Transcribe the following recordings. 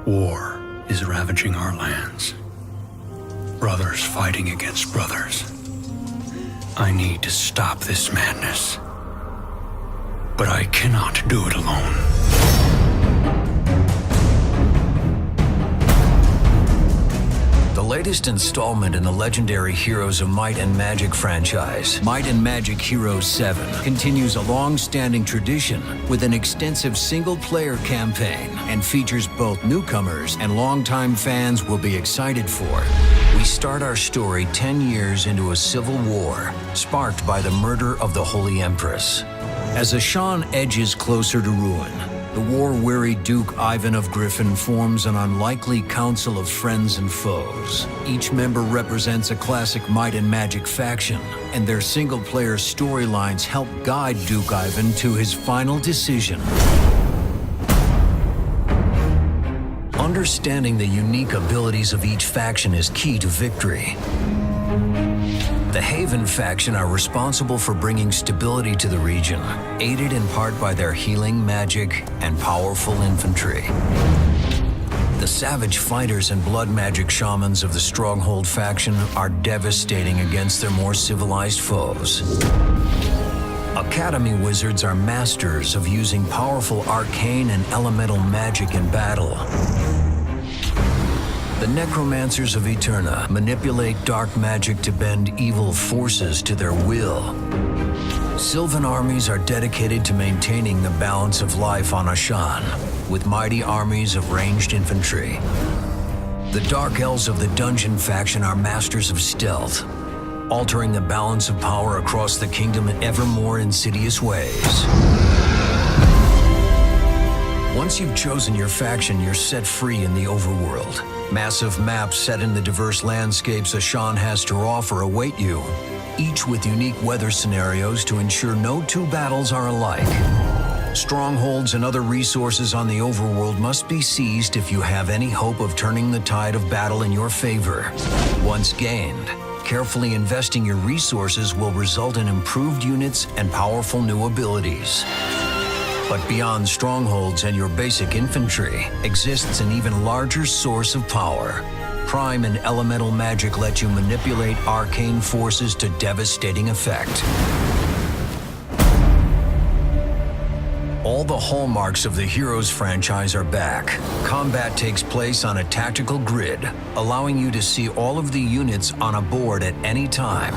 War is ravaging our lands. Brothers fighting against brothers. I need to stop this madness. But I cannot do it alone. The latest installment in the legendary Heroes of Might and Magic franchise, Might and Magic Heroes VII, continues a long-standing tradition with an extensive single-player campaign and features both newcomers and longtime fans will be excited for. We start our story 10 years into a civil war, sparked by the murder of the Holy Empress. As Ashan edges closer to ruin, the war-weary Duke Ivan of Griffin forms an unlikely council of friends and foes. Each member represents a classic Might and Magic faction, and their single-player storylines help guide Duke Ivan to his final decision. Understanding the unique abilities of each faction is key to victory. The Haven faction are responsible for bringing stability to the region, aided in part by their healing magic and powerful infantry. The savage fighters and blood magic shamans of the Stronghold faction are devastating against their more civilized foes. Academy wizards are masters of using powerful arcane and elemental magic in battle. The necromancers of Eterna manipulate dark magic to bend evil forces to their will. Sylvan armies are dedicated to maintaining the balance of life on Ashan, with mighty armies of ranged infantry. The Dark Elves of the Dungeon faction are masters of stealth, altering the balance of power across the kingdom in ever more insidious ways. Once you've chosen your faction, you're set free in the overworld. Massive maps set in the diverse landscapes Ashan has to offer await you, each with unique weather scenarios to ensure no two battles are alike. Strongholds and other resources on the overworld must be seized if you have any hope of turning the tide of battle in your favor. Once gained, carefully investing your resources will result in improved units and powerful new abilities. But beyond strongholds and your basic infantry exists an even larger source of power. Prime and elemental magic let you manipulate arcane forces to devastating effect. All the hallmarks of the Heroes franchise are back. Combat takes place on a tactical grid, allowing you to see all of the units on a board at any time.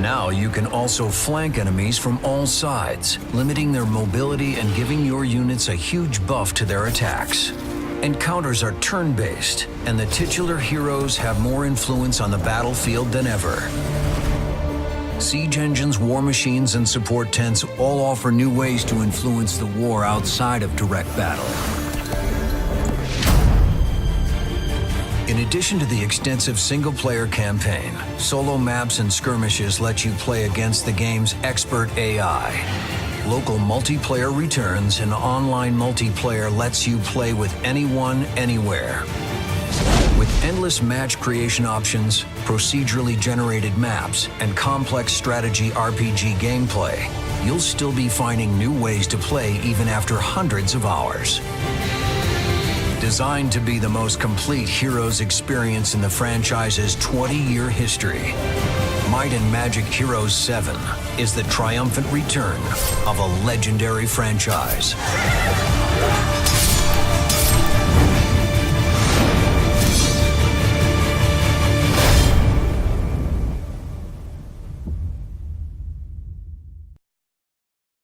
Now you can also flank enemies from all sides, limiting their mobility and giving your units a huge buff to their attacks. Encounters are turn-based, and the titular heroes have more influence on the battlefield than ever. Siege engines, war machines, and support tents all offer new ways to influence the war outside of direct battle. In addition to the extensive single-player campaign, solo maps and skirmishes let you play against the game's expert AI. Local multiplayer returns, and online multiplayer lets you play with anyone, anywhere. With endless match creation options, procedurally generated maps, and complex strategy RPG gameplay, you'll still be finding new ways to play even after hundreds of hours. Designed to be the most complete Heroes experience in the franchise's 20-year history, Might and Magic Heroes VII is the triumphant return of a legendary franchise.